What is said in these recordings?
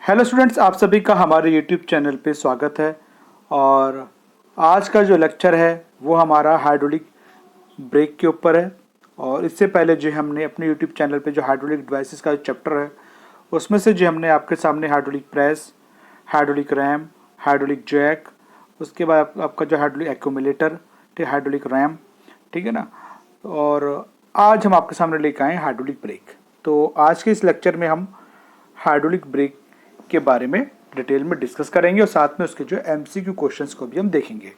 Hello students, आप सभी का हमारे यूट्यूब चैनल पे स्वागत है। और आज का जो लेक्चर है वो हमारा हाइड्रोलिक ब्रेक के ऊपर है। और इससे पहले जो हमने अपने यूट्यूब चैनल पे जो हाइड्रोलिक डिवाइसेस का जो चैप्टर है उसमें से जो हमने आपके सामने hydraulic press, hydraulic ram, hydraulic jack, उसके बाद आपका जो हाइड्रोलिक एक्यूमुलेटर, ठीक, हाइड्रोलिक रैम, ठीक है ना। और आज हम आपके सामने लेकर आए हाइड्रोलिक ब्रेक। तो आज के इस लेक्चर में हम हाइड्रोलिक ब्रेक के बारे में डिटेल में डिस्कस करेंगे और साथ में उसके जो एमसीक्यू क्वेश्चंस को भी हम देखेंगे।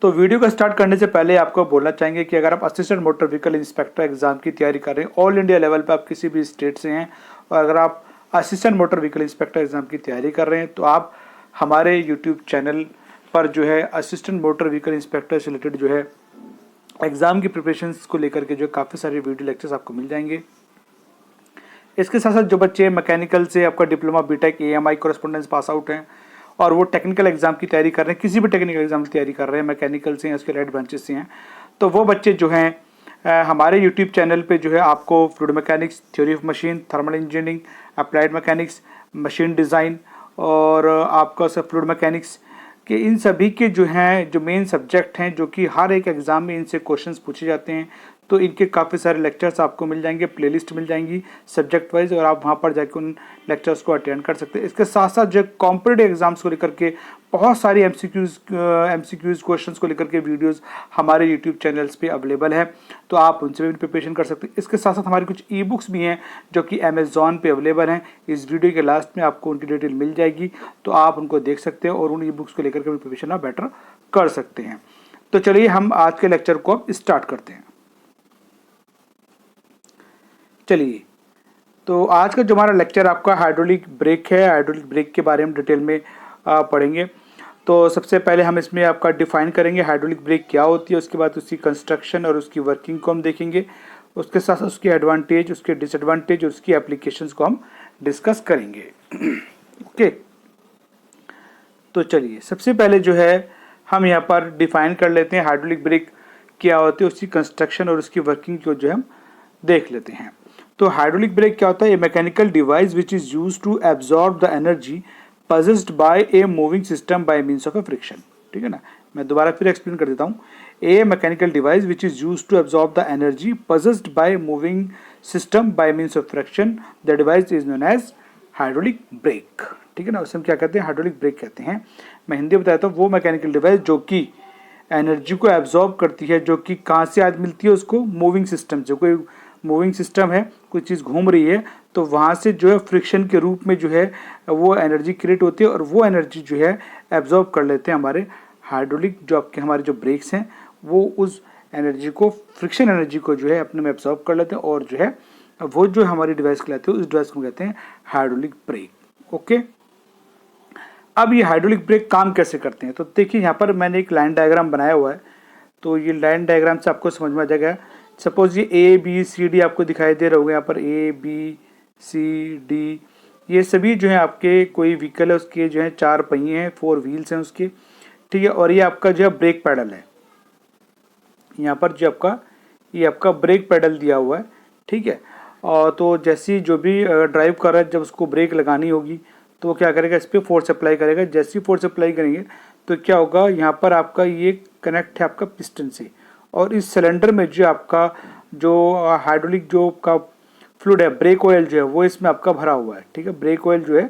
तो वीडियो को स्टार्ट करने से पहले आपको बोलना चाहेंगे कि अगर आप assistant motor vehicle inspector exam की तैयारी कर रहे हैं, ऑल इंडिया लेवल पे आप किसी भी स्टेट से हैं और अगर आप assistant motor vehicle inspector exam की तैयारी कर रहे हैं तो आप हमारे यूट्यूब चैनल पर जो है असिस्टेंट मोटर व्हीकल इंस्पेक्टर से रिलेटेड जो है एग्जाम की प्रिपरेशन को लेकर के जो काफ़ी सारे वीडियो लेक्चर्स आपको मिल जाएंगे। इसके साथ साथ जो बच्चे मैकेनिकल से आपका diploma BTech AMI correspondence pass out हैं और वो टेक्निकल एग्जाम की तैयारी कर रहे हैं, किसी भी टेक्निकल एग्जाम की तैयारी कर रहे हैं, मैकेनिकल से हैं, उसके लाइट ब्रांचेस से हैं, तो वो बच्चे जो हैं हमारे यूट्यूब चैनल पे जो है आपको fluid mechanics, theory of machine, thermal engineering, applied mechanics, machine design और आपका सब फ्लूइड मैकेनिक्स कि इन सभी के जो हैं जो मेन सब्जेक्ट हैं जो कि हर एक एग्ज़ाम में इनसे क्वेश्चंस पूछे जाते हैं, तो इनके काफ़ी सारे लेक्चर्स आपको मिल जाएंगे, प्लेलिस्ट मिल जाएंगी सब्जेक्ट वाइज और आप वहाँ पर जाकर उन लेक्चर्स को अटेंड कर सकते हैं। इसके साथ साथ जो कॉम्पिटिटिव एग्जाम्स को लेकर के बहुत सारी एमसीक्यूज क्वेश्चंस को लेकर के वीडियोस हमारे यूट्यूब चैनल्स पे अवेलेबल है, तो आप उनसे भी प्रिपरेशन कर सकते हैं। इसके साथ साथ हमारी कुछ ई बुक्स भी हैं जो कि अमेज़ॉन पे अवेलेबल हैं। इस वीडियो के लास्ट में आपको उनकी डिटेल मिल जाएगी, तो आप उनको देख सकते हैं और उन ई बुक्स को लेकर के प्रिपरेशन आप बेटर कर सकते हैं। तो चलिए हम आज के लेक्चर को अब स्टार्ट करते हैं। चलिए, तो आज का जो हमारा लेक्चर आपका हाइड्रोलिक ब्रेक है, हाइड्रोलिक ब्रेक के बारे में डिटेल में पढ़ेंगे। तो सबसे पहले हम इसमें आपका डिफाइन करेंगे हाइड्रोलिक ब्रेक क्या होती है, उसके बाद उसकी कंस्ट्रक्शन और उसकी वर्किंग को हम देखेंगे, उसके साथ साथ उसके एडवांटेज, उसके डिसएडवांटेज और उसकी एप्लीकेशंस को हम डिस्कस करेंगे। ओके, तो चलिए सबसे पहले जो है हम यहाँ पर डिफाइन कर लेते हैं हाइड्रोलिक ब्रेक क्या होती है, उसकी कंस्ट्रक्शन और उसकी वर्किंग को जो हम देख लेते हैं। तो हाइड्रोलिक ब्रेक क्या होता है? A mechanical device which is use to absorb the energy possessed by a moving system by means of a friction. ठीक है ना, मैं दोबारा फिर एक्सप्लेन कर देता हूँ। A mechanical device which is use to absorb the energy possessed by moving system by means of friction, the device is known as hydraulic brake. ठीक है ना, उसे हम क्या कहते हैं? हाइड्रोलिक ब्रेक कहते हैं। मैं हिंदी बताया था, वो मैकेनिकल डिवाइस जो कि एनर्जी को एब्जॉर्ब करती है, जो कि कहाँ से आज मिलती है उसको? मूविंग सिस्टम से। कोई मूविंग सिस्टम है, कोई चीज़ घूम रही है, तो वहाँ से जो है फ्रिक्शन के रूप में जो है वो एनर्जी क्रिएट होती है और वो एनर्जी जो है एब्जॉर्ब कर लेते हैं हमारे हाइड्रोलिक जो आपके हमारे जो ब्रेक्स हैं, वो उस एनर्जी को, फ्रिक्शन एनर्जी को जो है अपने में एब्जॉर्ब कर लेते हैं और जो है वो जो हमारी डिवाइस कहलाती है उस डिवाइस को कहते हैं हाइड्रोलिक ब्रेक। ओके, अब ये हाइड्रोलिक ब्रेक काम कैसे करते हैं? तो देखिए यहाँ पर मैंने एक लाइन डायग्राम बनाया हुआ है, तो ये लाइन डायग्राम से आपको समझ में आ जाएगा। सपोज ये ए बी सी डी आपको दिखाई दे रहा होगा, यहाँ पर ए बी सी डी ये सभी जो है आपके कोई व्हीकल है, उसके जो है 4 पहिए हैं, 4 व्हील्स हैं उसके। ठीक है, और ये आपका जो है ब्रेक पैडल है, यहाँ पर जो ये आपका ब्रेक पैडल दिया हुआ है। ठीक है, और तो जैसी जो भी ड्राइव कर रहा है, जब उसको ब्रेक लगानी होगी तो वो क्या करेगा? इस पर फोर्स अप्लाई करेगा। जैसी फोर्स अप्लाई करेंगे तो क्या होगा? यहाँ पर आपका ये कनेक्ट है आपका पिस्टन से, और इस सिलेंडर में जो आपका जो हाइड्रोलिक जो का फ्लूइड है, ब्रेक ऑयल जो है वो इसमें आपका भरा हुआ है। ठीक है, ब्रेक ऑयल जो है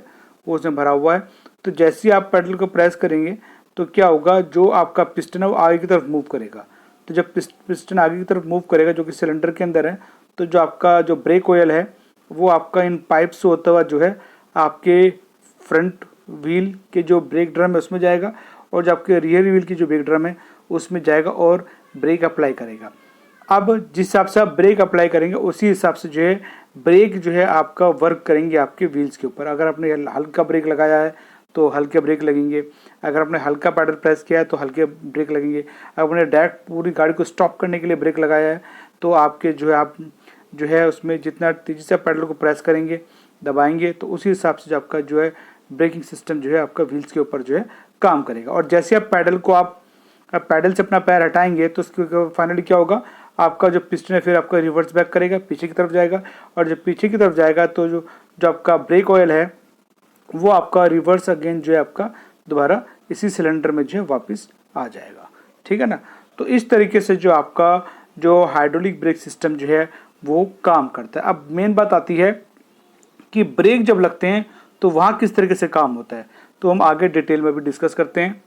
वो उसमें भरा हुआ है। तो जैसे ही आप पेडल को प्रेस करेंगे तो क्या होगा? जो आपका पिस्टन है वो आगे की तरफ मूव करेगा। तो जब पिस्टन आगे की तरफ मूव करेगा जो कि सिलेंडर के अंदर है, तो जो आपका जो ब्रेक ऑयल है वो आपका इन पाइप से होता हुआ जो है आपके फ्रंट व्हील के जो ब्रेक ड्रम है उसमें जाएगा, और जो आपके रियर व्हील की जो ब्रेक ड्रम है उसमें जाएगा और ब्रेक अप्लाई करेगा। अब जिस हिसाब से आप ब्रेक अप्लाई करेंगे उसी हिसाब से जो है ब्रेक जो है आपका वर्क करेंगे आपके व्हील्स के ऊपर। अगर आपने हल्का ब्रेक लगाया है तो हल्के ब्रेक लगेंगे, अगर आपने हल्का पैडल प्रेस किया है तो हल्के ब्रेक लगेंगे, अगर आपने डायरेक्ट पूरी गाड़ी को स्टॉप करने के लिए ब्रेक लगाया है तो आपके जो है आप जो है उसमें जितना तेज़ी से पैडल को प्रेस करेंगे, दबाएंगे, तो उसी हिसाब से जो आपका जो है ब्रेकिंग सिस्टम जो है आपका व्हील्स के ऊपर जो है काम करेगा। और जैसे आप पैडल को आप पैडल से अपना पैर हटाएंगे तो उसके फाइनली क्या होगा? आपका जो पिस्टन है फिर आपका रिवर्स बैक करेगा, पीछे की तरफ जाएगा, और जब पीछे की तरफ जाएगा तो जो आपका ब्रेक ऑयल है वो आपका रिवर्स अगेन जो है आपका दोबारा इसी सिलेंडर में जो है वापस आ जाएगा, ठीक है ना। तो इस तरीके से जो आपका जो हाइड्रोलिक ब्रेक सिस्टम जो है वो काम करता है। अब मेन बात आती है कि ब्रेक जब लगते हैं तो वहाँ किस तरीके से काम होता है, तो हम आगे डिटेल में भी डिस्कस करते हैं।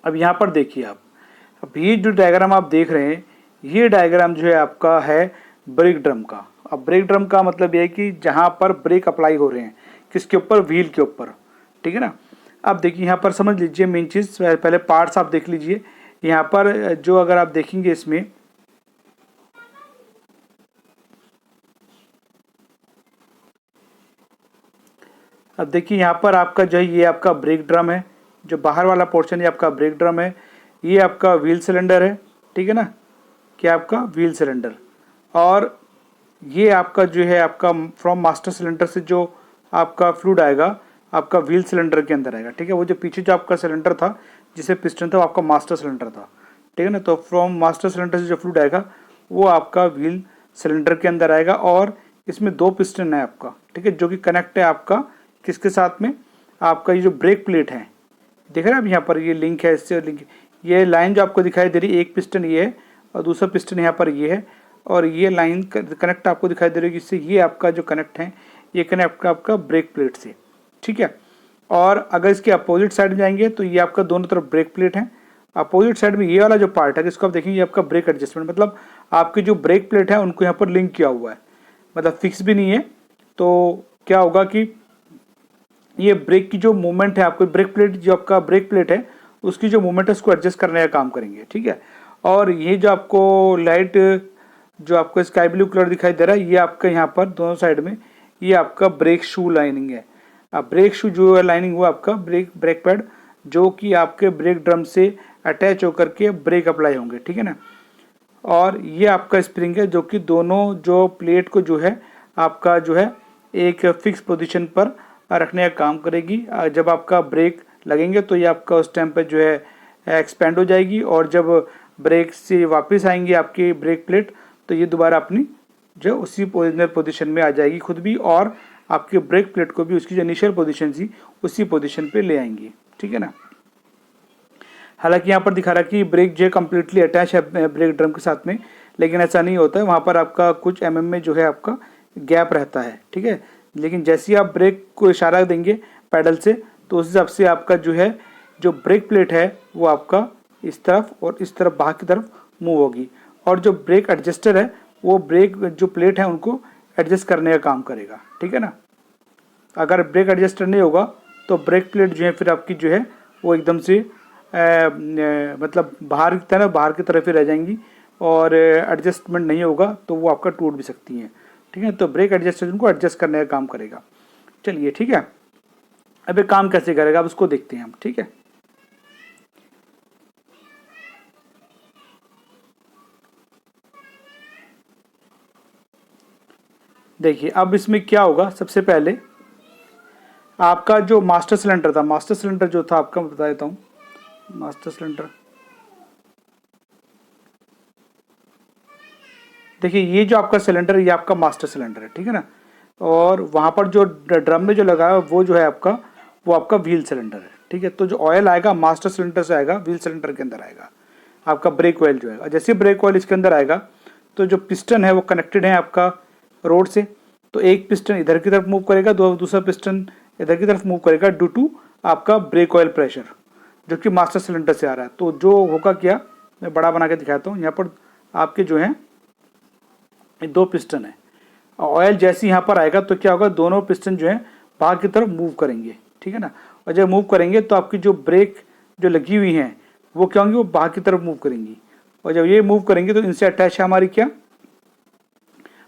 अब यहाँ पर देखिए आप, अब ये जो डायग्राम आप देख रहे हैं, ये डायग्राम जो है आपका है ब्रेक ड्रम का। अब ब्रेक ड्रम का मतलब ये है कि जहाँ पर ब्रेक अप्लाई हो रहे हैं, किसके ऊपर, व्हील के ऊपर, ठीक है ना। अब देखिए यहाँ पर समझ लीजिए मेन चीज़, पहले पार्ट्स आप देख लीजिए। यहाँ पर जो अगर आप देखेंगे इसमें, अब देखिए यहाँ पर आपका जो है ये आपका ब्रेक ड्रम है, जो बाहर वाला पोर्शन ये आपका ब्रेक ड्रम है, ये आपका व्हील सिलेंडर है, ठीक है ना, क्या आपका व्हील सिलेंडर। और ये आपका जो है आपका फ्रॉम मास्टर सिलेंडर से जो आपका फ्लूइड आएगा आपका व्हील सिलेंडर के अंदर आएगा, ठीक है। वो जो पीछे जो आपका सिलेंडर था जिसे पिस्टन था वो आपका मास्टर सिलेंडर था, ठीक है ना। तो फ्रॉम मास्टर सिलेंडर से जो फ्लूइड आएगा वो आपका व्हील सिलेंडर के अंदर आएगा। और इसमें 2 पिस्टन है आपका, ठीक है, जो कि कनेक्ट है आपका किसके साथ में, आपका ये जो ब्रेक प्लेट है, देख रहे हैं आप यहाँ पर ये लिंक है, इससे लिंक, ये लाइन जो आपको दिखाई दे रही है, एक पिस्टन ये है और दूसरा पिस्टन यहाँ पर ये है, और ये लाइन कनेक्ट आपको दिखाई दे रही है, जिससे ये आपका जो कनेक्ट है ये कनेक्ट आपका ब्रेक प्लेट से, ठीक है। और अगर इसके अपोजिट साइड में जाएंगे तो ये आपका दोनों तरफ ब्रेक प्लेट है। अपोजिट साइड में ये वाला जो पार्ट है जिसको आप देखेंगे ये आपका ब्रेक एडजस्टमेंट, मतलब आपकी जो ब्रेक प्लेट है उनको यहाँ पर लिंक किया हुआ है, मतलब फिक्स भी नहीं है। तो क्या होगा कि ये ब्रेक की जो मूवमेंट है, आपको ब्रेक प्लेट जो आपका ब्रेक प्लेट है उसकी जो मूवमेंट है उसको एडजस्ट करने का काम करेंगे, ठीक है। और ये जो आपको लाइट जो आपको स्काई ब्लू कलर दिखाई दे रहा है, ये आपका यहाँ पर दोनों साइड में ये आपका ब्रेक शू लाइनिंग है। अब ब्रेक शू जो है लाइनिंग हुआ आपका ब्रेक पैड, जो कि आपके ब्रेक ड्रम से अटैच होकर के ब्रेक अप्लाई होंगे, ठीक है ना। और ये आपका स्प्रिंग है जो कि दोनों जो प्लेट को जो है आपका जो है एक फिक्स पोजीशन पर रखने का काम करेगी। जब आपका ब्रेक लगेंगे तो ये आपका उस टाइम पे जो है एक्सपेंड हो जाएगी, और जब ब्रेक से वापस आएंगी आपकी ब्रेक प्लेट तो ये दोबारा अपनी जो उसी ओरिजिनल पोजीशन में आ जाएगी खुद भी, और आपके ब्रेक प्लेट को भी उसकी जो इनिशियल पोजीशन थी उसी पोजीशन पे ले आएंगी, ठीक है ना। हालांकि यहाँ पर दिखा रहा है कि ब्रेक जो है कम्प्लीटली अटैच है ब्रेक ड्रम के साथ में, लेकिन ऐसा नहीं होता है, वहाँ पर आपका कुछ mm में जो है आपका गैप रहता है, ठीक है। लेकिन जैसे ही आप ब्रेक को इशारा देंगे पैडल से तो उस हिसाब से आपका जो है जो ब्रेक प्लेट है वो आपका इस तरफ और इस तरफ बाहर की तरफ मूव होगी, और जो ब्रेक एडजस्टर है वो ब्रेक जो प्लेट है उनको एडजस्ट करने का काम करेगा, ठीक है ना। अगर ब्रेक एडजस्टर नहीं होगा तो ब्रेक प्लेट जो है फिर आपकी जो है वो एकदम से मतलब बाहर की तरफ ही रह जाएंगी, और एडजस्टमेंट नहीं होगा तो वो आपका टूट भी सकती हैं, ठीक है। तो ब्रेक एडजस्टर उनको एडजस्ट करने का काम करेगा। चलिए ठीक है, अब ये काम कैसे करेगा अब उसको देखते हैं हम, ठीक है। देखिए अब इसमें क्या होगा, सबसे पहले आपका जो मास्टर सिलेंडर था, मास्टर सिलेंडर जो था आपका, मैं बता देता हूँ। मास्टर सिलेंडर, देखिए ये जो आपका सिलेंडर है ये आपका मास्टर सिलेंडर है, ठीक है ना। और वहाँ पर जो ड्रम में जो लगा है वो जो है आपका वो आपका व्हील सिलेंडर है, ठीक है। तो जो ऑयल आएगा मास्टर सिलेंडर से आएगा, व्हील सिलेंडर के अंदर आएगा आपका ब्रेक ऑयल जो है। जैसे ब्रेक ऑयल इसके अंदर आएगा तो जो पिस्टन है वो कनेक्टेड है आपका रोड से, तो एक पिस्टन इधर की तरफ मूव करेगा, दूसरा पिस्टन इधर की तरफ मूव करेगा ड्यू टू आपका ब्रेक ऑयल प्रेशर जो कि मास्टर सिलेंडर से आ रहा है। तो जो होगा क्या, मैं बड़ा बना के दिखाता हूँ। यहाँ पर आपके जो हैं 2 पिस्टन है, ऑयल जैसे यहाँ पर आएगा तो क्या होगा, दोनों पिस्टन जो है बाहर की तरफ मूव करेंगे, ठीक है ना। और जब मूव करेंगे तो आपकी जो ब्रेक जो लगी हुई हैं वो क्या होंगी, वो बाहर की तरफ मूव करेंगी, और जब ये मूव करेंगे तो इनसे अटैच है हमारी क्या,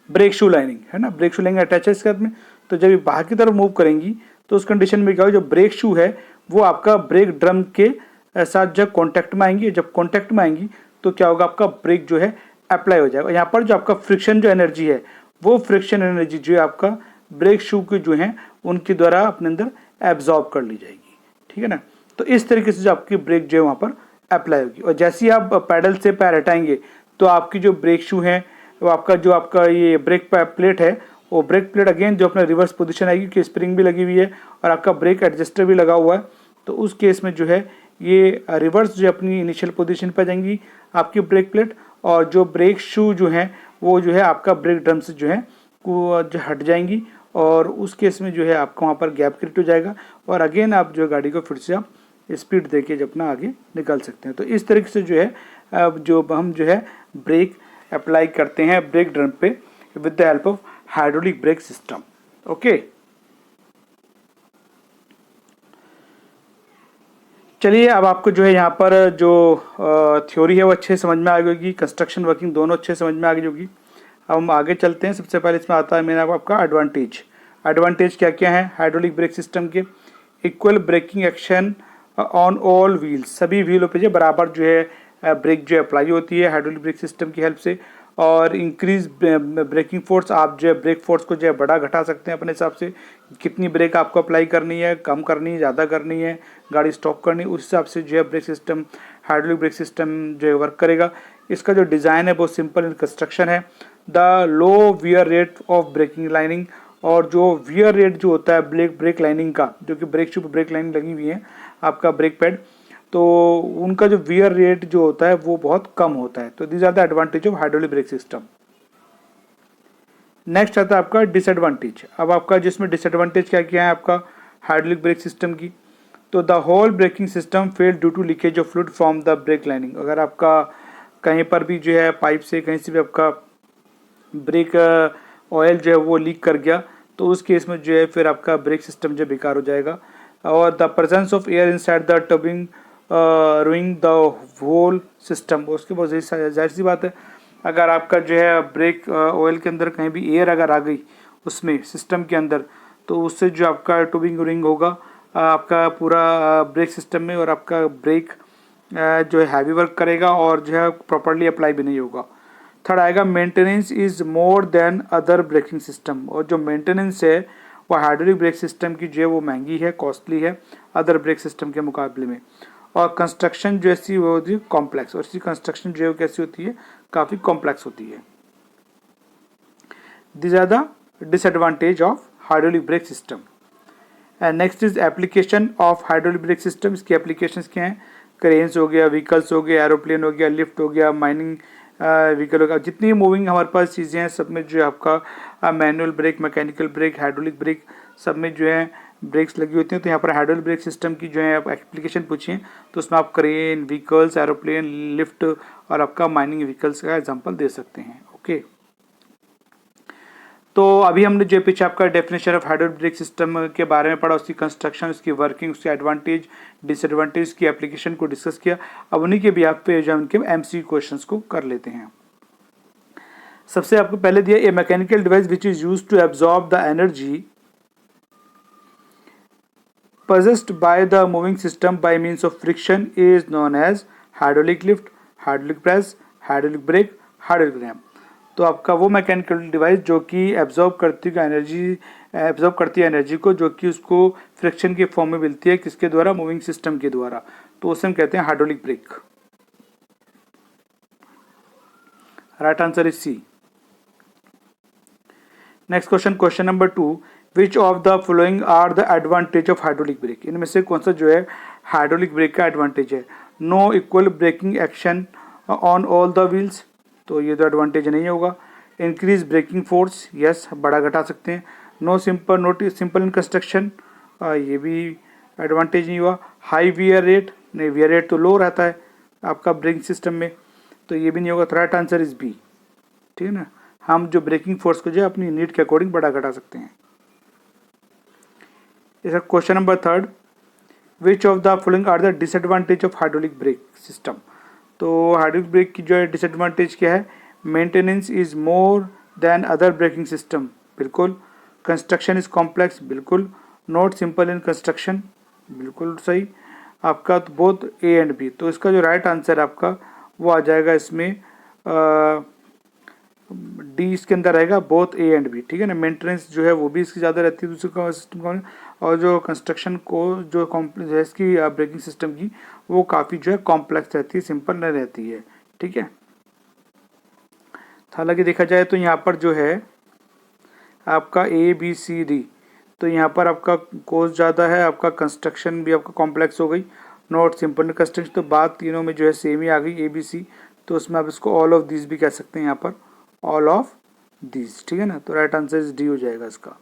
ब्रेक शू लाइनिंग, है ना। ब्रेक शू लाइनिंग अटैच है इसके साथ में। तो जब ये बाहर की तरफ मूव करेंगी तो उस कंडीशन में क्या होगा, जो ब्रेक शू है वो आपका ब्रेक ड्रम के साथ जब कॉन्टैक्ट में आएंगी, जब कॉन्टैक्ट में आएंगी तो क्या होगा, आपका ब्रेक जो है अप्लाई हो जाएगा। यहाँ पर जो आपका फ्रिक्शन जो एनर्जी है वो फ्रिक्शन एनर्जी जो है आपका ब्रेक शू की जो है उनके द्वारा अपने अंदर एब्जॉर्ब कर ली जाएगी, ठीक है ना। तो इस तरीके से जो आपकी ब्रेक जो है वहाँ पर अप्लाई होगी, और जैसे ही आप पैडल से पैर हटाएंगे तो आपकी जो ब्रेक शू है वो आपका जो आपका ये ब्रेक प्लेट है वो ब्रेक प्लेट अगेन जो अपना रिवर्स पोजीशन आएगी कि स्प्रिंग भी लगी हुई है और आपका ब्रेक एडजस्टर भी लगा हुआ है, तो उस केस में जो है ये रिवर्स जो अपनी इनिशियल पोजीशन पर जाएंगी आपकी ब्रेक प्लेट, और जो ब्रेक शू जो है वो जो है आपका ब्रेक ड्रम से जो है वो जो हट जाएंगी, और उस केस में जो है आपका वहाँ पर गैप क्रिएट हो जाएगा और अगेन आप जो गाड़ी को फिर से आप स्पीड देके जब अपना आगे निकल सकते हैं। तो इस तरीके से जो है जो हम जो है ब्रेक अप्लाई करते हैं ब्रेक ड्रम पे with the help of hydraulic brake system. Okay, चलिए अब आपको जो है यहाँ पर जो थ्योरी है वो अच्छे समझ में आ गई होगी, कंस्ट्रक्शन वर्किंग दोनों अच्छे समझ में आ गई होगी। अब हम आगे चलते हैं। सबसे पहले इसमें आता है मेरा आपका एडवांटेज क्या क्या है हाइड्रोलिक ब्रेक सिस्टम के। Equal braking action on all wheels, सभी व्हीलों पे जो बराबर जो है ब्रेक जो अप्लाई होती है हाइड्रोलिक ब्रेक सिस्टम की हेल्प से। और इंक्रीज ब्रेकिंग फोर्स, आप जो है ब्रेक फोर्स को जो है बढ़ा घटा सकते हैं अपने हिसाब से, कितनी ब्रेक आपको अप्लाई करनी है, कम करनी है, ज़्यादा करनी है, गाड़ी स्टॉप करनी, उस हिसाब से जो है brake system hydraulic brake system जो है वर्क करेगा। इसका जो डिज़ाइन है वो सिंपल इन कंस्ट्रक्शन है। The low wear rate of braking lining, और जो वियर रेट जो होता है ब्रेक लाइनिंग का, जो कि ब्रेक शू पर ब्रेक लाइनिंग लगी हुई है आपका ब्रेक पैड, तो उनका जो वियर रेट जो होता है वो बहुत कम होता है। तो these are the advantage of hydraulic brake system. Next आता है आपका डिसएडवांटेज। अब आपका जिसमें डिसएडवांटेज क्या क्या है आपका हाइड्रोलिक ब्रेक सिस्टम की, तो the whole braking system fail due to leakage of fluid from the brake lining. अगर आपका कहीं पर भी जो है पाइप से कहीं से भी आपका ब्रेक ऑयल जो है वो लीक कर गया, तो उस केस में जो है फिर आपका ब्रेक सिस्टम जो बेकार हो जाएगा। और the presence of air inside the tubing ruining the whole system, उसके बहुत जाहिर सी बात है, अगर आपका जो है ब्रेक ऑयल के अंदर कहीं भी एयर अगर आ गई उसमें सिस्टम के अंदर, तो उससे जो आपका टबिंग रूइंग होगा आपका पूरा ब्रेक सिस्टम में, और आपका ब्रेक जो है हैवी वर्क करेगा और जो है प्रॉपरली अप्लाई भी नहीं होगा। थर्ड आएगा maintenance is more than other braking system, और जो मेंटेनेंस है वो हाइड्रोलिक ब्रेक सिस्टम की जो है वो महंगी है, कॉस्टली है अदर ब्रेक सिस्टम के मुकाबले में। और कंस्ट्रक्शन जो ऐसी वो होती है कॉम्प्लेक्स, और इसकी कंस्ट्रक्शन जो है कैसी होती है काफ़ी कॉम्प्लेक्स होती है। This are the disadvantage of hydraulic brake system. And next is application of hydraulic brake system. इसकी एप्लीकेशंस क्या हैं, क्रेन्स हो गया, व्हीकल्स हो गया, एरोप्लेन हो गया, लिफ्ट हो गया, माइनिंग व्हीकल हो गया, जितनी मूविंग हमारे पास चीज़ें हैं सब में जो है आपका manual brake, mechanical brake, hydraulic brake सब में जो है ब्रेक्स लगी होती हैं। तो यहाँ पर हाइड्रोलिक ब्रेक सिस्टम की जो है आप एप्लीकेशन पूछिए तो उसमें आप क्रेन, व्हीकल्स, एरोप्लेन, लिफ्ट और आपका माइनिंग व्हीकल्स का एग्जांपल दे सकते हैं। ओके, तो अभी हमने जो पीछे आपका definition of hydraulic brake system के बारे में पढ़ा, उसकी कंस्ट्रक्शन, उसकी वर्किंग, उसके एडवांटेज, डिसएडवांटेज की एप्लीकेशन को डिस्कस किया। अब उन्हीं के भी आप पे जो उनके एमसीक्यू क्वेश्चंस को कर लेते हैं। सबसे आपको पहले दिया a mechanical device which is used to absorb the energy possessed by the moving system by means of friction is known as hydraulic lift, hydraulic press, hydraulic brake, hydraulic ram। तो आपका वो मैकेनिकल डिवाइस जो कि absorb करती है energy को, जो कि उसको फ्रिक्शन के फॉर्म में मिलती है, किसके द्वारा, मूविंग सिस्टम के द्वारा, तो उसे हम कहते हैं hydraulic brake. Right answer is C. Next question, question number 2, which of the following are the advantage of hydraulic brake. इनमें से कौन सा जो है हाइड्रोलिक ब्रेक का एडवांटेज है। No equal braking action on all the wheels, तो ये तो एडवांटेज नहीं होगा। इंक्रीज ब्रेकिंग फोर्स, यस बड़ा घटा सकते हैं। नो सिंपल इन कंस्ट्रक्शन, ये भी एडवांटेज नहीं हुआ। हाई वियर रेट, नहीं वियर रेट तो लो रहता है आपका ब्रेकिंग सिस्टम में, तो ये भी नहीं होगा। तो राइट आंसर इज बी, ठीक है ना, हम जो ब्रेकिंग फोर्स को जो है अपनी नीड के अकॉर्डिंग बड़ा घटा सकते हैं। Question number 3, which of the following are the disadvantage of hydraulic brake system. तो हाइड्रोलिक ब्रेक की जो है डिसएडवांटेज क्या है, maintenance is more than other braking system, बिल्कुल। कंस्ट्रक्शन इज कॉम्प्लेक्स, बिल्कुल। नॉट सिंपल इन कंस्ट्रक्शन, बिल्कुल सही आपका। तो बोथ ए एंड बी, तो इसका जो राइट आंसर आपका वो आ जाएगा इसमें डी, इसके अंदर रहेगा बोथ ए एंड बी, ठीक है ना। मेंटेनेंस जो है वो भी इसकी ज़्यादा रहती है दूसरे सिस्टम का, और जो कंस्ट्रक्शन को जो है इसकी ब्रेकिंग सिस्टम की वो काफ़ी जो है कॉम्प्लेक्स रहती है, सिंपल नहीं रहती है, ठीक है। हालांकि देखा जाए तो यहाँ पर जो है आपका ABCD, तो यहाँ पर आपका कोर्स ज़्यादा है, आपका कंस्ट्रक्शन भी आपका कॉम्प्लेक्स हो गई, नॉट सिंपल कंस्ट्रक्शन, तो बात तीनों में जो है सेम ही आ गई ABC, तो उसमें आप इसको ऑल ऑफ दिस भी कह सकते हैं, यहाँ पर ऑल ऑफ दिस, ठीक है ना। तो राइट आंसर इज D हो जाएगा इसका,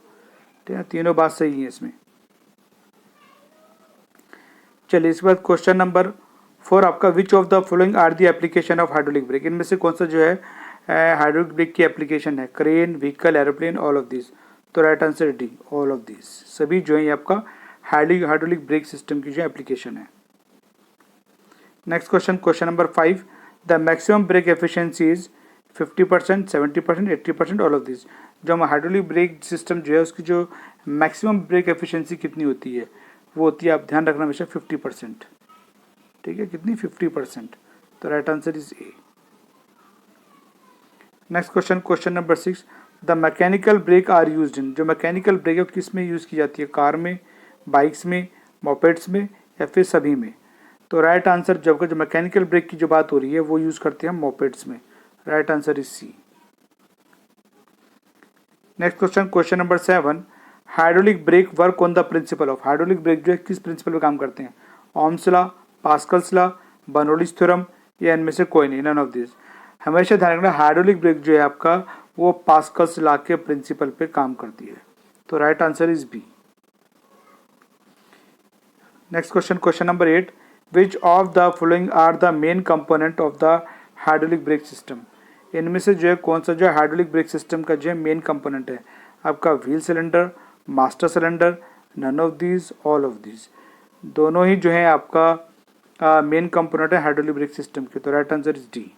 ठीक है, तीनों बात सही है इसमें। चलिए इसके बाद क्वेश्चन नंबर 4 आपका, which of the following are the application of hydraulic brake, इनमें से कौन सा जो है हाइड्रोलिक ब्रेक की एप्लीकेशन है, crane, vehicle, aeroplane, all of this, तो right answer D, all of this, सभी जो है ये आपका हाइड्रोलिक ब्रेक सिस्टम की जो एप्लीकेशन है। Next question, question number 5, the maximum brake efficiency is 50%, 70%, 80%, all of this. जो हम हाइड्रोलिक ब्रेक सिस्टम जो है उसकी जो मैक्सिमम ब्रेक एफिशिएंसी कितनी होती है, वो होती है, आप ध्यान रखना हमेशा 50%, ठीक है, कितनी 50%, तो right answer is A। Next question, question number 6, the mechanical brake are used in, जो मैकेनिकल ब्रेक है किस में यूज़ की जाती है, कार में, बाइक्स में, मोपेड्स में, या फिर सभी में, तो राइट आंसर जब जो मैकेनिकल ब्रेक की जो बात हो रही है वो यूज़ करते हैं हम मोपेड्स में, right answer is C। Next question, question number 7, hydraulic brake work on the principle of, hydraulic brake जो है किस प्रिंसिपल पे काम करते हैं, Ohm's law, Pascal's law, Bernoulli's theorem, या इनमें से कोई नहीं, नन ऑफ दिस। हमेशा ध्यान रखना हाइड्रोलिक ब्रेक जो है आपका वो पास्कल्स लॉ के प्रिंसिपल पे काम करती है, तो right answer is B। Next question, question number 8, which of the following are the main component of the hydraulic brake system, इनमें से जो है कौन सा जो है हाइड्रोलिक ब्रेक सिस्टम का जो है मेन कंपोनेंट है, आपका wheel cylinder, master cylinder, none of this, all of this, दोनों ही जो है आपका मेन कंपोनेंट है हाइड्रोलिक ब्रेक सिस्टम के, तो right answer is D।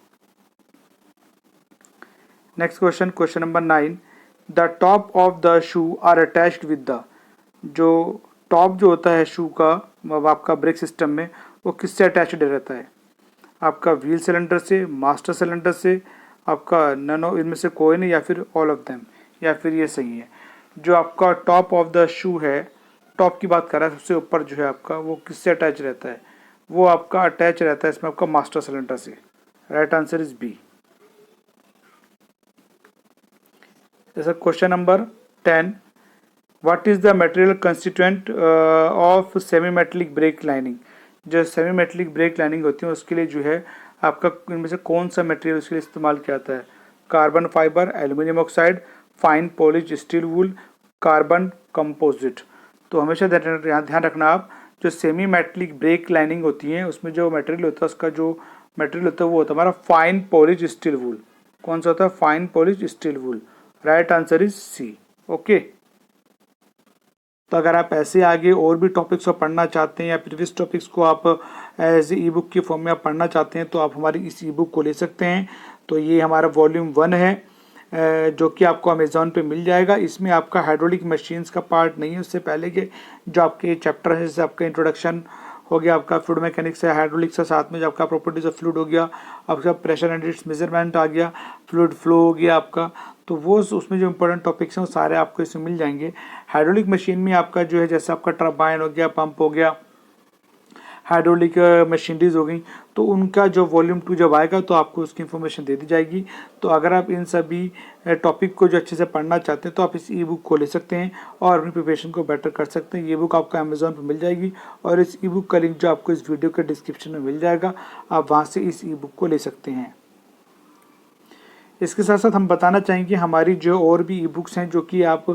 Next question, question number 9, the top of the shoe are attached with the, जो top जो होता है शू का आपका ब्रेक सिस्टम में वो किससे अटैच्ड रहता है, आपका व्हील सिलेंडर से, मास्टर सिलेंडर से, आपका ननो इनमें से कोई नहीं, या फिर ऑल ऑफ देम, या फिर ये सही है। जो आपका टॉप ऑफ द शू है, टॉप की बात कर रहा है, सबसे ऊपर जो है आपका वो किससे अटैच रहता है, वो आपका अटैच रहता है इसमें आपका मास्टर सिलेंडर से, राइट आंसर इज B। जैसा question number 10, what is the material constituent of semi metallic break lining, जो सेमी मेटेलिक ब्रेक लाइनिंग होती है उसके लिए जो है आपका इनमें से कौन सा मटेरियल उसके लिए इस्तेमाल किया जाता है, carbon fibre, aluminium oxide, fine polish steel wool, carbon composite. तो हमेशा ध्यान रखना आप, जो सेमी मेटेलिक ब्रेक लाइनिंग होती है उसमें जो मटेरियल होता है उसका जो मटेरियल होता है वो होता है हमारा फाइन पॉलिश स्टील वूल, कौन सा होता है, fine polish steel wool, right answer is C। Okay, तो अगर आप ऐसे आगे और भी टॉपिक्स को पढ़ना चाहते हैं या प्रीवियस टॉपिक्स को आप एज ई बुक की फॉर्म में आप पढ़ना चाहते हैं तो आप हमारी इस ई बुक को ले सकते हैं। तो ये हमारा वॉल्यूम 1 है जो कि आपको अमेज़ॉन पे मिल जाएगा। इसमें आपका हाइड्रोलिक मशीन्स का पार्ट नहीं है, उससे पहले के जो आपके चैप्टर है जैसे आपका इंट्रोडक्शन हो गया, आपका फ्लूइड मैकेनिक्स है, हाइड्रोलिक्स है, साथ में जो आपका प्रॉपर्टीज ऑफ फ्लूइड हो गया, आपका प्रेशर एंड इट्स मेजरमेंट आ गया, फ्लूइड फ्लो हो गया आपका, तो वो उसमें जो इंपॉर्टेंट टॉपिक्स हैं वो सारे आपको इसमें मिल जाएंगे। हाइड्रोलिक मशीन में आपका जो है जैसे आपका टर्बाइन हो गया, पंप हो गया, हाइड्रोलिक मशीनरीज हो गई, तो उनका जो वॉल्यूम 2 जब आएगा तो आपको उसकी इन्फॉर्मेशन दे दी जाएगी। तो अगर आप इन सभी टॉपिक को जो अच्छे से पढ़ना चाहते हैं तो आप इस ई बुक को ले सकते हैं और अपनी प्रिपरेशन को बेटर कर सकते हैं। ये बुक आपको अमेज़ॉन पर मिल जाएगी और इस ई बुक का लिंक जो आपको इस वीडियो के डिस्क्रिप्शन में मिल जाएगा, आप वहाँ से इस ई बुक को ले सकते हैं। इसके साथ साथ हम बताना चाहेंगे हमारी जो और भी ई बुक्स हैं जो कि आप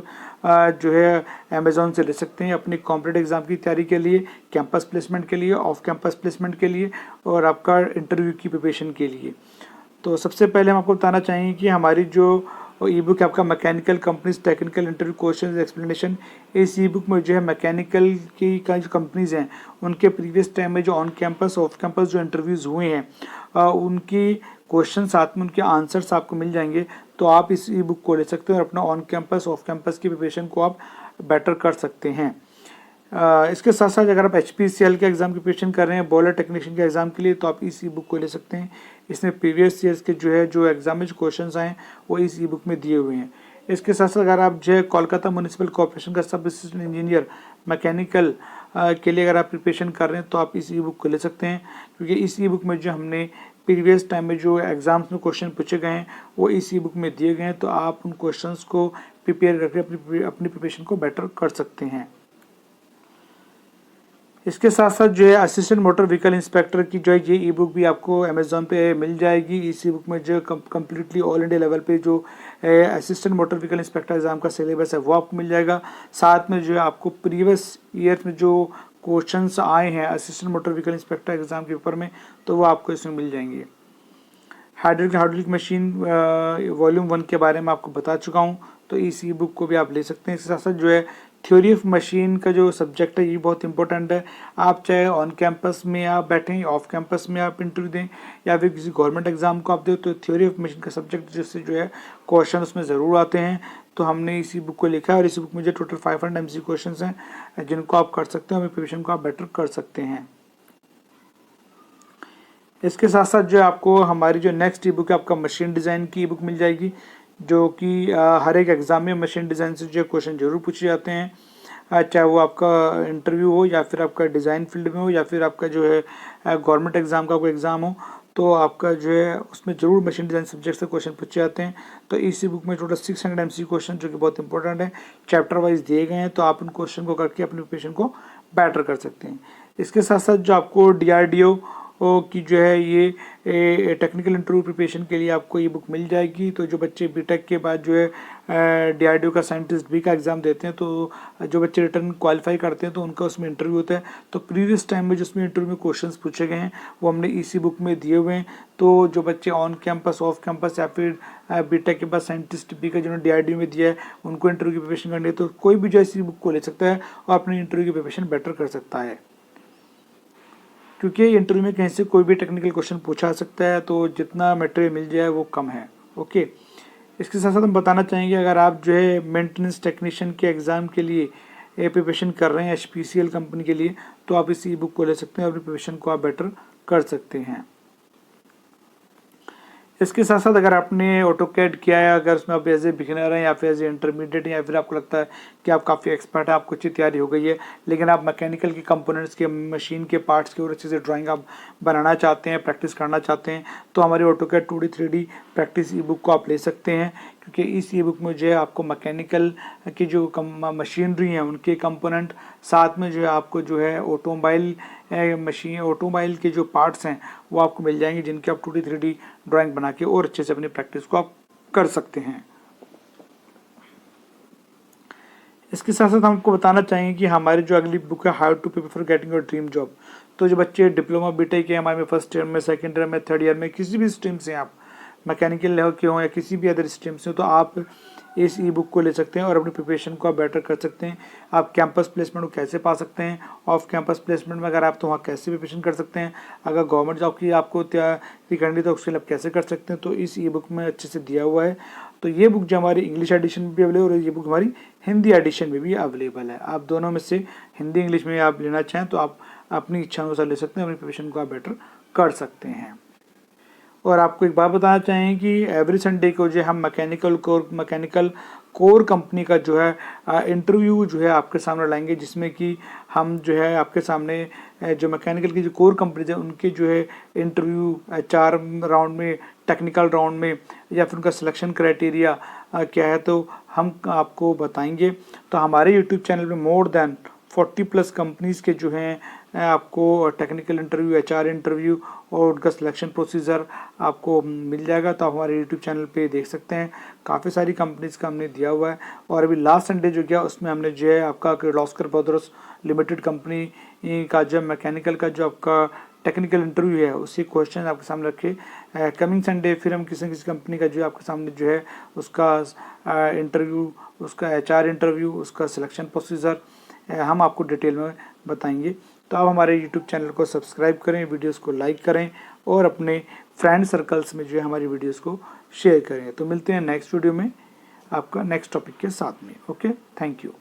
जो है अमेज़ॉन से ले सकते हैं अपनी कॉम्पिटिटिव एग्ज़ाम की तैयारी के लिए, कैंपस प्लेसमेंट के लिए, ऑफ कैंपस प्लेसमेंट के लिए और आपका इंटरव्यू की प्रिपरेशन के लिए। तो सबसे पहले हम आपको बताना चाहेंगे कि हमारी जो ई बुक है आपका mechanical companies technical interview question explanation, इस ई बुक में जो है मैकेनिकल की का जो कंपनीज़ हैं उनके प्रीवियस टाइम में जो ऑन कैंपस ऑफ कैंपस जो इंटरव्यूज़ हुए हैं उनकी क्वेश्चन साथ में उनके आंसर्स आपको मिल जाएंगे। तो आप इस ई बुक को ले सकते हैं और अपना ऑन कैंपस ऑफ कैंपस की प्रिपरेशन को आप बेटर कर सकते हैं। इसके साथ साथ अगर आप HPCL के एग्ज़ाम की प्रिपरेशन कर रहे हैं, बॉयलर टेक्नीशियन के एग्ज़ाम के लिए, तो आप इस ई बुक को ले सकते हैं। इसमें प्रीवियस ईयर्स के जो एग्ज़ाम में जो क्वेश्चन आए वो इस ई बुक में दिए हुए हैं। इसके साथ साथ अगर आप जो है कोलकाता म्यूनिसिपल कॉर्पोरेशन का सब असिस्टेंट इंजीनियर मैकेनिकल के लिए अगर आप प्रिपरेशन कर रहे हैं तो आप इस ई बुक को ले सकते हैं, क्योंकि इस ई बुक में जो हमने प्रीवियस टाइम में जो एग्ज़ाम्स में क्वेश्चन पूछे गए हैं वो इस ई बुक में दिए गए हैं, तो आप उन क्वेश्चंस को प्रिपेयर करके अपनी प्रिपरेशन को बेटर कर सकते हैं। इसके साथ साथ जो है असिस्टेंट मोटर व्हीकल इंस्पेक्टर की जो है ये ई बुक भी आपको अमेज़ॉन पे मिल जाएगी। इस ई बुक में जो कम्प्लीटली ऑल इंडिया लेवल पे जो assistant motor vehicle inspector exam का सिलेबस है वो आपको मिल जाएगा। साथ में जो है आपको प्रीवियस ईयर में जो क्वेश्चंस आए हैं assistant motor vehicle inspector exam के पेपर में, तो वो आपको इसमें मिल जाएंगे। हाइड्रोलिक मशीन वॉल्यूम 1 के बारे में आपको बता चुका हूँ, तो इस ई बुक को भी आप ले सकते हैं। इसके साथ साथ जो है थ्योरी ऑफ मशीन का जो सब्जेक्ट है ये बहुत इंपॉर्टेंट है। आप चाहे ऑन कैंपस में आप बैठें, ऑफ कैंपस में आप इंटरव्यू दें या फिर किसी गवर्नमेंट एग्जाम को आप दें, तो थ्योरी ऑफ मशीन का सब्जेक्ट जिससे जो है क्वेश्चन उसमें ज़रूर आते हैं, तो हमने इसी बुक को लिखा है। और इसी बुक में जो टोटल 500 MCQ क्वेश्चन हैं जिनको आप कर सकते हैं और प्रिपरेशन को आप बेटर कर सकते हैं। इसके साथ साथ जो आपको हमारी जो नेक्स्ट ई बुक है आपका मशीन डिज़ाइन की ई बुक मिल जाएगी, जो कि हर एक एग्ज़ाम में मशीन डिज़ाइन से जो क्वेश्चन जरूर पूछे जाते हैं, चाहे वो आपका इंटरव्यू हो या फिर आपका डिज़ाइन फील्ड में हो या फिर आपका जो है गवर्नमेंट एग्ज़ाम का कोई एग्ज़ाम हो, तो आपका जो है उसमें ज़रूर मशीन डिज़ाइन सब्जेक्ट से क्वेश्चन पूछे जाते हैं। तो इसी बुक में टोटल 600 MCQ क्वेश्चन जो कि बहुत इंपॉर्टेंट है चैप्टर वाइज दिए गए हैं, तो आप उन क्वेश्चन को करके अपनी प्रिपरेशन को बेटर कर सकते हैं। इसके साथ साथ जो आपको DRDO की जो है ये टेक्निकल इंटरव्यू प्रिपरेशन के लिए आपको ये बुक मिल जाएगी। तो जो बच्चे बीटेक के बाद जो है DRDO का साइंटिस्ट बी का एग्ज़ाम देते हैं, तो जो बच्चे रिटर्न क्वालिफाई करते हैं तो उनका उसमें इंटरव्यू होता है। तो प्रीवियस टाइम में जिसमें इंटरव्यू में क्वेश्चंस पूछे गए हैं वो हमने इसी बुक में दिए हुए हैं। तो जो बच्चे ऑन कैंपस, ऑफ कैंपस या फिर बीटेक के बाद साइंटिस्ट बी का जिन्होंने DRDO में दिया है उनको इंटरव्यू की प्रिपरेशन करनी है, तो कोई भी जो इसी बुक को ले सकता है और अपनी इंटरव्यू की प्रिपरेशन बेटर कर सकता है, क्योंकि इंटरव्यू में कहीं से कोई भी टेक्निकल क्वेश्चन पूछा सकता है, तो जितना मटेरियल मिल जाए वो कम है। ओके, इसके साथ साथ हम बताना चाहेंगे अगर आप जो है मेंटेनेंस टेक्नीशियन के एग्ज़ाम के लिए प्रिपरेशन कर रहे हैं HPCL कंपनी के लिए, तो आप इस ई बुक को ले सकते हैं, अपनी प्रिपरेशन को आप बेटर कर सकते हैं। इसके साथ साथ अगर आपने ऑटोकैड किया है, अगर उसमें आप एज ए बिगिनर हैं या फिर एज ए इंटरमीडिएट हैं या फिर आपको लगता है कि आप काफ़ी एक्सपर्ट हैं, आपको अच्छी तैयारी हो गई है, लेकिन आप मैकेनिकल के कंपोनेंट्स के, मशीन के पार्ट्स के और अच्छे से ड्राइंग आप बनाना चाहते हैं, प्रैक्टिस करना चाहते हैं, तो हमारी ऑटोकैड 2D 3D प्रैक्टिस ई बुक को आप ले सकते हैं। क्योंकि इस ई बुक में जो है आपको मैकेनिकल की जो मशीनरी हैं उनके कंपोनेंट, साथ में जो है आपको जो है ऑटोमोबाइल के जो पार्ट्स हैं वो आपको मिल जाएंगे, जिनके आप 2D 3D ड्राइंग बना के और अच्छे से अपनी प्रैक्टिस को आप कर सकते हैं। इसके साथ साथ हम आपको बताना चाहेंगे कि हमारी जो अगली बुक है how to prepare for getting your dream job, तो जो बच्चे डिप्लोमा बीटेक के हमारे में फर्स्ट ईयर में, सेकेंड ईयर में, थर्ड ईयर में, किसी भी स्ट्रीम से आप मैकेनिकल लेवल के हों या किसी भी अदर स्ट्रीम से हो, तो आप इस ई बुक को ले सकते हैं और अपनी प्रिपरेशन को आप बेटर कर सकते हैं। आप कैंपस प्लेसमेंट को कैसे पा सकते हैं, ऑफ कैंपस प्लेसमेंट में अगर आप तो वहाँ कैसे प्रिपरेशन कर सकते हैं, अगर गवर्नमेंट जॉब की आपको तैयारी करनी तो उसके लिए आप कैसे कर सकते हैं, तो इस ई बुक में अच्छे से दिया हुआ है। तो ये बुक जो हमारी इंग्लिश एडिशन में भी अवेलेबल है और ये बुक हमारी हिंदी एडिशन में भी अवेलेबल है। आप दोनों में से हिंदी इंग्लिश में आप लेना चाहें तो आप अपनी इच्छा अनुसार ले सकते हैं, अपनी प्रिपरेशन को आप बेटर कर सकते हैं। और आपको एक बात बताना चाहें कि एवरी संडे को जो हम मैकेनिकल कोर कंपनी का जो है इंटरव्यू जो है आपके सामने लाएंगे, जिसमें कि हम जो है आपके सामने जो मैकेनिकल की जो कोर कंपनीज है उनके जो है इंटरव्यू 4 राउंड में, टेक्निकल राउंड में, या फिर उनका सिलेक्शन क्राइटेरिया क्या है, तो हम आपको बताएंगे। तो हमारे यूट्यूब चैनल में मोर देन 40+ कंपनीज़ के जो हैं आपको टेक्निकल इंटरव्यू, HR इंटरव्यू और उनका सिलेक्शन प्रोसीजर आपको मिल जाएगा। तो आप हमारे यूट्यूब चैनल पे देख सकते हैं, काफ़ी सारी कंपनीज़ का हमने दिया हुआ है। और अभी लास्ट संडे जो गया उसमें हमने जो है आपका किर्लोस्कर ब्रदर्स लिमिटेड कंपनी का जो मैकेनिकल का जो आपका टेक्निकल इंटरव्यू है उसी क्वेश्चन आपके सामने रखे। कमिंग संडे फिर हम किसी कंपनी का जो है आपके सामने जो है उसका इंटरव्यू, उसका HR इंटरव्यू, उसका सिलेक्शन प्रोसीजर हम आपको डिटेल में बताएंगे। तो आप हमारे यूट्यूब चैनल को सब्सक्राइब करें, वीडियोस को लाइक करें और अपने फ्रेंड सर्कल्स में जो है हमारी वीडियोस को शेयर करें। तो मिलते हैं नेक्स्ट वीडियो में आपका नेक्स्ट टॉपिक के साथ में। Okay, thank you.